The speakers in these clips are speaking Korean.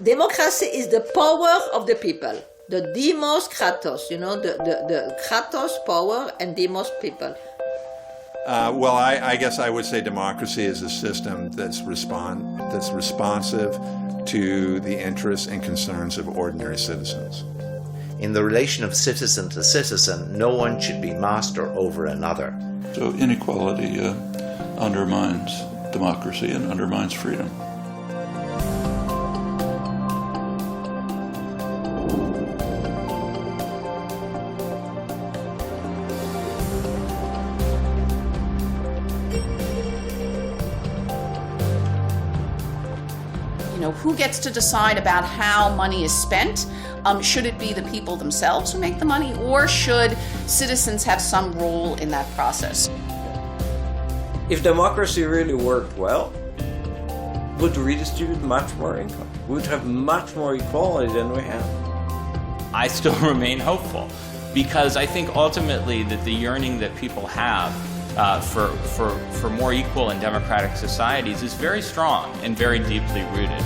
democracy is the power of the people. The demos kratos, the kratos power and demos people. Well, I guess I would say democracy is a system that's responsive to the interests and concerns of ordinary citizens. In the relation of citizen to citizen, no one should be master over another. So inequality undermines democracy and undermines freedom. Who gets to decide about how money is spent? Should it be the people themselves who make the money, or should citizens have some role in that process? If democracy really worked well, would redistribute much more income. We would have much more equality than we have. I still remain hopeful, because I think ultimately that the yearning that people have for more equal and democratic societies is very strong and very deeply rooted.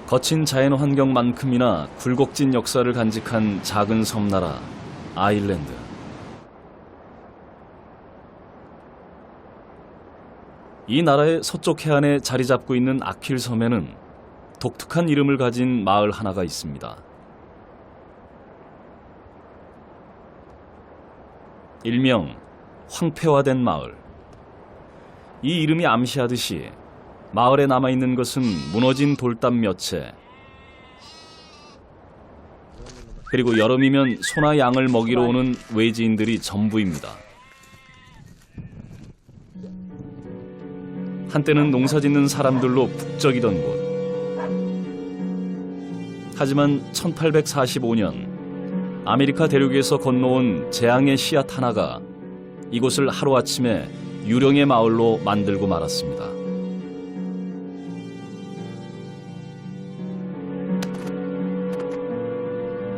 거친 자연 환경만큼이나 굴곡진 역사를 간직한 작은 섬나라 아일랜드. 이 나라의 서쪽 해안에 자리 잡고 있는 아킬 섬에는 독특한 이름을 가진 마을 하나가 있습니다. 일명 황폐화된 마을. 이 이름이 암시하듯이 마을에 남아있는 것은 무너진 돌담 몇 채, 그리고 여름이면 소나 양을 먹이러 오는 외지인들이 전부입니다. 한때는 농사짓는 사람들로 북적이던 곳. 하지만 1845년 아메리카 대륙에서 건너온 재앙의 씨앗 하나가 이곳을 하루아침에 유령의 마을로 만들고 말았습니다.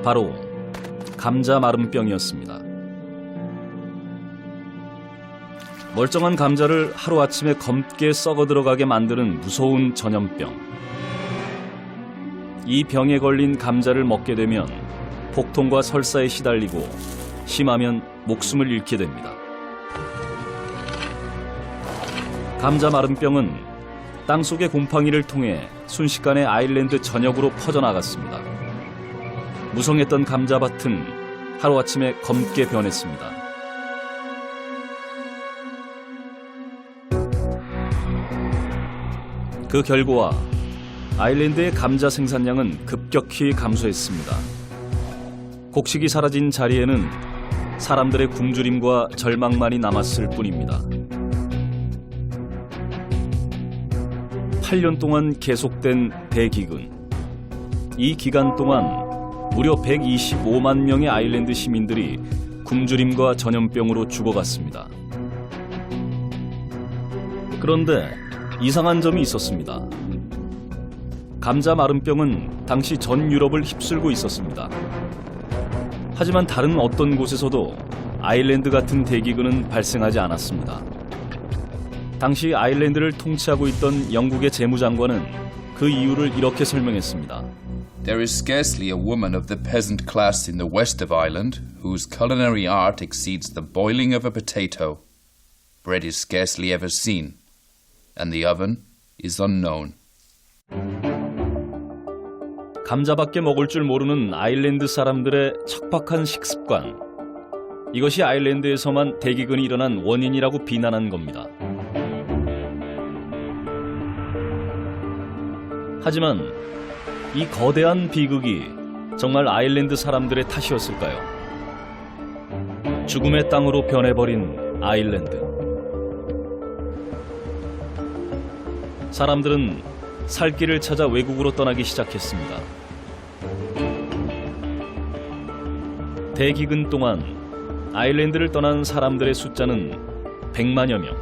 바로 감자 마름병이었습니다. 멀쩡한 감자를 하루아침에 검게 썩어 들어가게 만드는 무서운 전염병. 이 병에 걸린 감자를 먹게 되면 복통과 설사에 시달리고 심하면 목숨을 잃게 됩니다. 감자 마름병은 땅속의 곰팡이를 통해 순식간에 아일랜드 전역으로 퍼져나갔습니다. 무성했던 감자밭은 하루아침에 검게 변했습니다. 그 결과 아일랜드의 감자 생산량은 급격히 감소했습니다. 곡식이 사라진 자리에는 사람들의 굶주림과 절망만이 남았을 뿐입니다. 8년 동안 계속된 대기근. 이 기간 동안 무려 125만 명의 아일랜드 시민들이 굶주림과 전염병으로 죽어갔습니다. 그런데 이상한 점이 있었습니다. 감자 마름병은 당시 전 유럽을 휩쓸고 있었습니다. 하지만 다른 어떤 곳에서도 아일랜드 같은 대기근은 발생하지 않았습니다. 당시 아일랜드를 통치하고 있던 영국의 재무장관은 그 이유를 이렇게 설명했습니다. There is scarcely a woman of the peasant class in the west of Ireland whose culinary art exceeds the boiling of a potato. Bread is scarcely ever seen, and the oven is unknown. 감자밖에 먹을 줄 모르는 아일랜드 사람들의 척박한 식습관. 이것이 아일랜드에서만 대기근이 일어난 원인이라고 비난한 겁니다. 하지만 이 거대한 비극이 정말 아일랜드 사람들의 탓이었을까요? 죽음의 땅으로 변해버린 아일랜드. 사람들은 살 길을 찾아 외국으로 떠나기 시작했습니다. 대기근 동안 아일랜드를 떠난 사람들의 숫자는 100만여 명.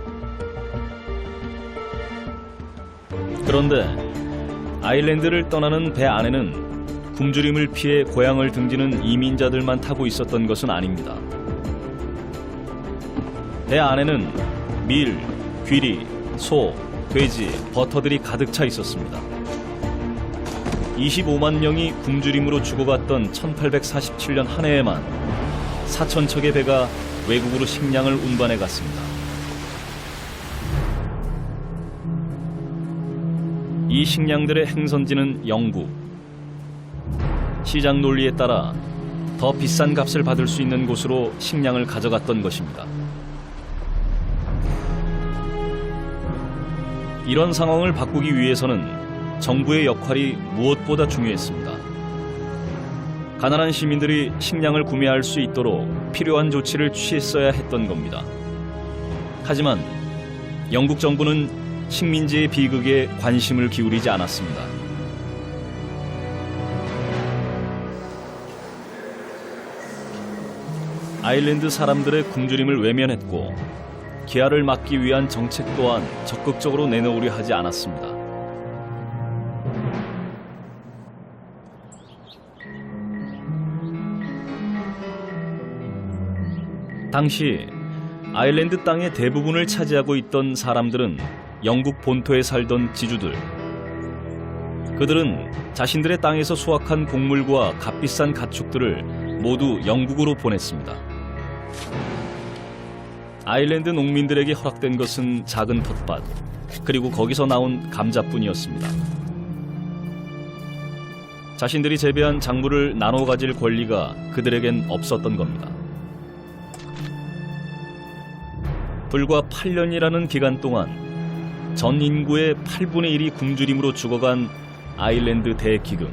그런데 아일랜드를 떠나는 배 안에는 굶주림을 피해 고향을 등지는 이민자들만 타고 있었던 것은 아닙니다. 배 안에는 밀, 귀리, 소, 돼지, 버터들이 가득 차 있었습니다. 25만 명이 굶주림으로 죽어갔던 1847년 한 해에만 4,000척의 배가 외국으로 식량을 운반해 갔습니다. 이 식량들의 행선지는 영국. 시장 논리에 따라 더 비싼 값을 받을 수 있는 곳으로 식량을 가져갔던 것입니다. 이런 상황을 바꾸기 위해서는 정부의 역할이 무엇보다 중요했습니다. 가난한 시민들이 식량을 구매할 수 있도록 필요한 조치를 취했어야 했던 겁니다. 하지만 영국 정부는 식민지의 비극에 관심을 기울이지 않았습니다. 아일랜드 사람들의 굶주림을 외면했고 기아를 막기 위한 정책 또한 적극적으로 내놓으려 하지 않았습니다. 당시 아일랜드 땅의 대부분을 차지하고 있던 사람들은 영국 본토에 살던 지주들. 그들은 자신들의 땅에서 수확한 곡물과 값비싼 가축들을 모두 영국으로 보냈습니다. 아일랜드 농민들에게 허락된 것은 작은 텃밭, 그리고 거기서 나온 감자뿐이었습니다. 자신들이 재배한 작물을 나눠 가질 권리가 그들에겐 없었던 겁니다. 불과 8년이라는 기간 동안 전 인구의 8분의 1이 굶주림으로 죽어간 아일랜드 대기근.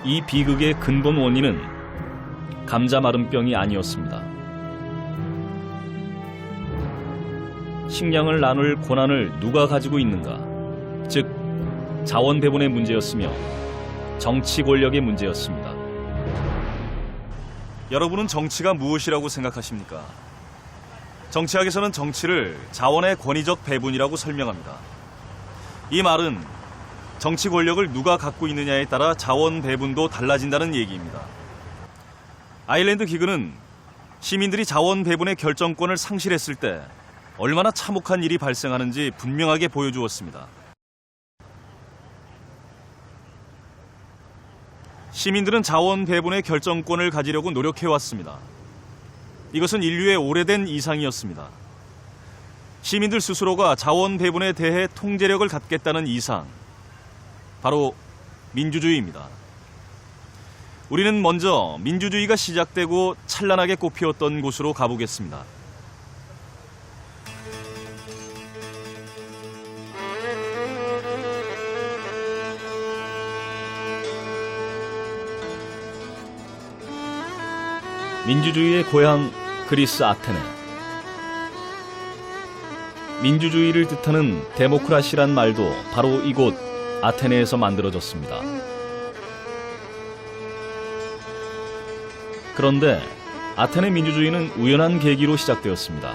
이 비극의 근본 원인은 감자 마름병이 아니었습니다. 식량을 나눌 권한을 누가 가지고 있는가, 즉 자원 배분의 문제였으며 정치 권력의 문제였습니다. 여러분은 정치가 무엇이라고 생각하십니까? 정치학에서는 정치를 자원의 권위적 배분이라고 설명합니다. 이 말은 정치 권력을 누가 갖고 있느냐에 따라 자원 배분도 달라진다는 얘기입니다. 아일랜드 기근은 시민들이 자원 배분의 결정권을 상실했을 때 얼마나 참혹한 일이 발생하는지 분명하게 보여주었습니다. 시민들은 자원 배분의 결정권을 가지려고 노력해왔습니다. 이것은 인류의 오래된 이상이었습니다. 시민들 스스로가 자원 배분에 대해 통제력을 갖겠다는 이상, 바로 민주주의입니다. 우리는 먼저 민주주의가 시작되고 찬란하게 꽃피웠던 곳으로 가보겠습니다. 민주주의의 고향 그리스 아테네. 민주주의를 뜻하는 데모크라시란 말도 바로 이곳 아테네에서 만들어졌습니다. 그런데 아테네 민주주의는 우연한 계기로 시작되었습니다.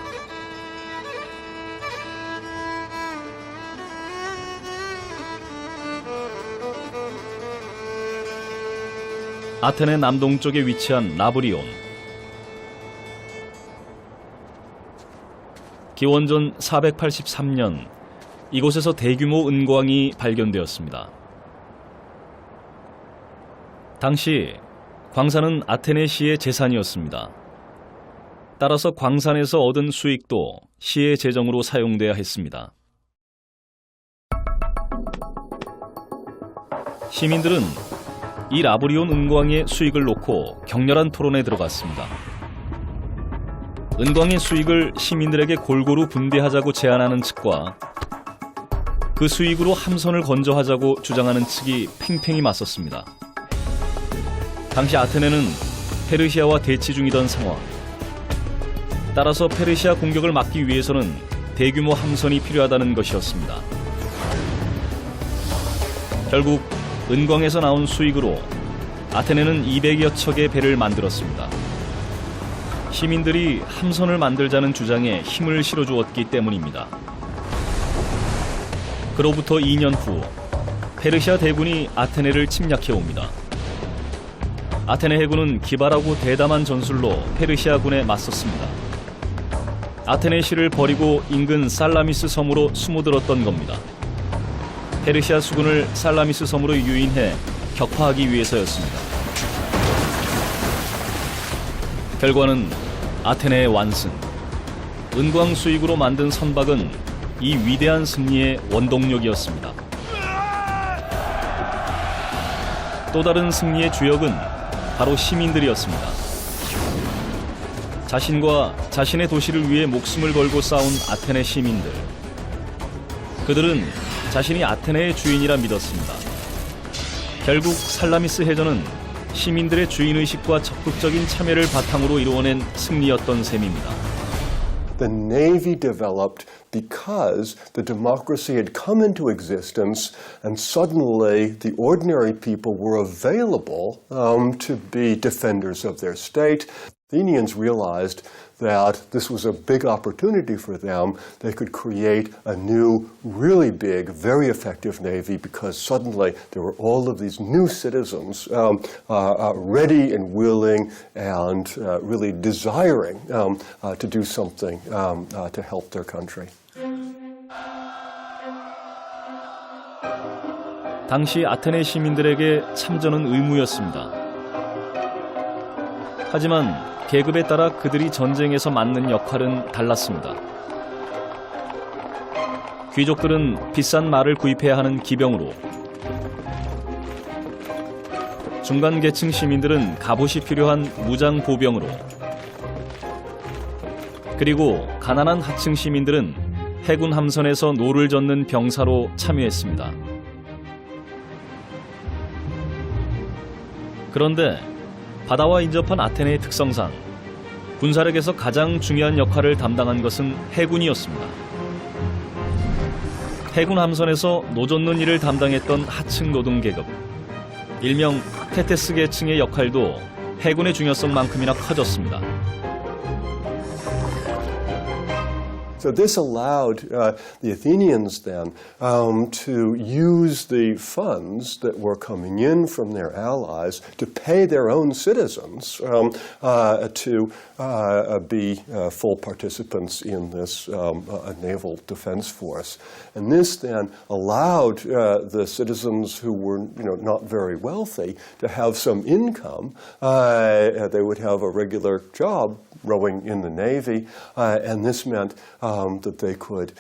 아테네 남동쪽에 위치한 라브리온. 기원전 483년 이곳에서 대규모 은광이 발견되었습니다. 당시 광산은 아테네 시의 재산이었습니다. 따라서 광산에서 얻은 수익도 시의 재정으로 사용돼야 했습니다. 시민들은 이 라브리온 은광의 수익을 놓고 격렬한 토론에 들어갔습니다. 은광의 수익을 시민들에게 골고루 분배하자고 제안하는 측과 그 수익으로 함선을 건조하자고 주장하는 측이 팽팽히 맞섰습니다. 당시 아테네는 페르시아와 대치 중이던 상황. 따라서 페르시아 공격을 막기 위해서는 대규모 함선이 필요하다는 것이었습니다. 결국 은광에서 나온 수익으로 아테네는 200여 척의 배를 만들었습니다. 시민들이 함선을 만들자는 주장에 힘을 실어주었기 때문입니다. 그로부터 2년 후 페르시아 대군이 아테네를 침략해 옵니다. 아테네 해군은 기발하고 대담한 전술로 페르시아군에 맞섰습니다. 아테네 시를 버리고 인근 살라미스 섬으로 숨어들었던 겁니다. 페르시아 수군을 살라미스 섬으로 유인해 격파하기 위해서였습니다. 결과는 아테네의 완승, 은광 수익으로 만든 선박은 이 위대한 승리의 원동력이었습니다. 또 다른 승리의 주역은 바로 시민들이었습니다. 자신과 자신의 도시를 위해 목숨을 걸고 싸운 아테네 시민들. 그들은 자신이 아테네의 주인이라 믿었습니다. 결국 살라미스 해전은 시민들의 주인의식과 적극적인 참여를 바탕으로 이루어낸 승리였던 셈입니다. The Navy developed because the democracy had come into existence and suddenly the ordinary people were available to be defenders of their state. The Athenians realized that this was a big opportunity for them. They could create a new, really big, very effective navy because suddenly there were all of these new citizens ready and willing and really desiring to do something to help their country. 당시 아테네 시민들에게 참전은 의무였습니다. 하지만 계급에 따라 그들이 전쟁에서 맡는 역할은 달랐습니다. 귀족들은 비싼 말을 구입해야 하는 기병으로, 중간 계층 시민들은 갑옷이 필요한 무장 보병으로, 그리고 가난한 하층 시민들은 해군 함선에서 노를 젓는 병사로 참여했습니다. 그런데 바다와 인접한 아테네의 특성상 군사력에서 가장 중요한 역할을 담당한 것은 해군이었습니다. 해군 함선에서 노젓는 일을 담당했던 하층 노동 계급, 일명 테테스 계층의 역할도 해군의 중요성만큼이나 커졌습니다. So this allowed the Athenians then to use the funds that were coming in from their allies to pay their own citizens to be full participants in this naval defense force. And this then allowed the citizens who were not very wealthy to have some income. They would have a regular job rowing in the Navy, and this meant that they could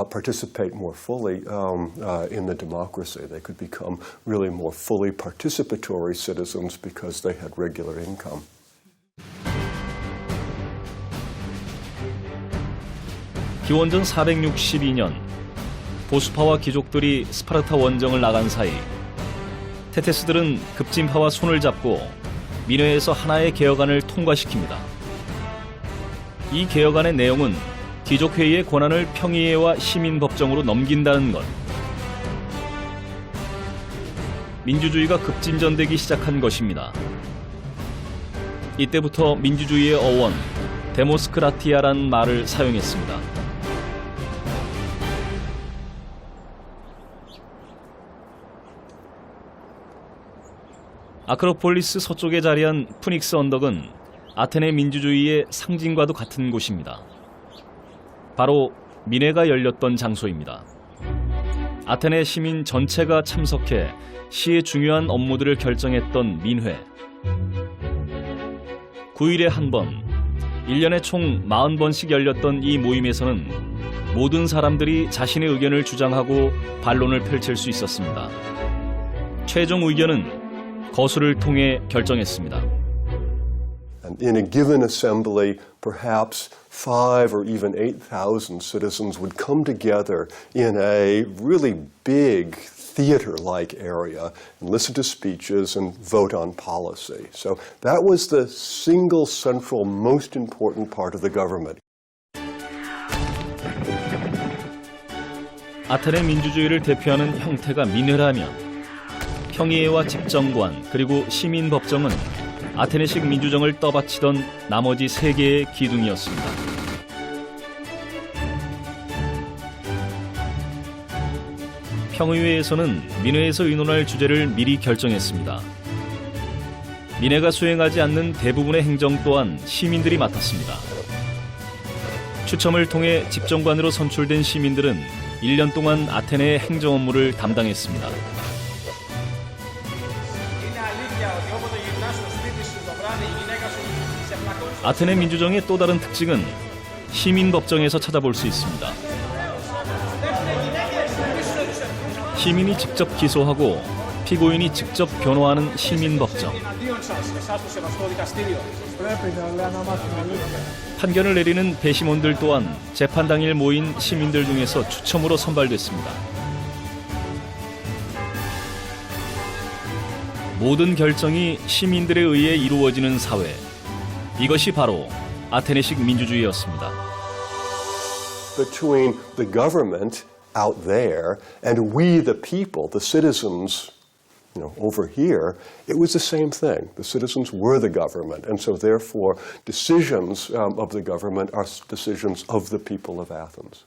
participate more fully in the democracy. They could become really more fully participatory citizens because they had regular income. 기원전 462년 보수파와 귀족들이 스파르타 원정을 나간 사이 테테스들은 급진파와 손을 잡고 민회에서 하나의 개혁안을 통과시킵니다. 이 개혁안의 내용은 귀족회의의 권한을 평의회와 시민법정으로 넘긴다는 것. 민주주의가 급진전되기 시작한 것입니다. 이때부터 민주주의의 어원, 데모스크라티아라는 말을 사용했습니다. 아크로폴리스 서쪽에 자리한 푸닉스 언덕은 아테네 민주주의의 상징과도 같은 곳입니다. 바로 민회가 열렸던 장소입니다. 아테네 시민 전체가 참석해 시의 중요한 업무들을 결정했던 민회. 9일에 한 번, 1년에 총 40번씩 열렸던 이 모임에서는 모든 사람들이 자신의 의견을 주장하고 반론을 펼칠 수 있었습니다. 최종 의견은 거수를 통해 결정했습니다. And in a given assembly, perhaps 5,000 or even 8,000 citizens would come together in a really big, theater-like area and listen to speeches and vote on policy. So that was the single central most important part of the government. 아테네 민주주의를 대표하는 형태가 민회라면 평의회와 집정관 그리고 시민법정은 아테네식 민주정을 떠받치던 나머지 세 개의 기둥이었습니다. 평의회에서는 민회에서 의논할 주제를 미리 결정했습니다. 민회가 수행하지 않는 대부분의 행정 또한 시민들이 맡았습니다. 추첨을 통해 집정관으로 선출된 시민들은 1년 동안 아테네의 행정 업무를 담당했습니다. 아테네 민주정의 또 다른 특징은 시민법정에서 찾아볼 수 있습니다. 시민이 직접 기소하고 피고인이 직접 변호하는 시민법정. 판결을 내리는 배심원들 또한 재판 당일 모인 시민들 중에서 추첨으로 선발됐습니다. 모든 결정이 시민들에 의해 이루어지는 사회. 이것이 바로 아테네식 민주주의였습니다. Between the government out there and we the people, the citizens, over here, it was the same thing. The citizens were the government, and so therefore decisions of the government are decisions of the people of Athens.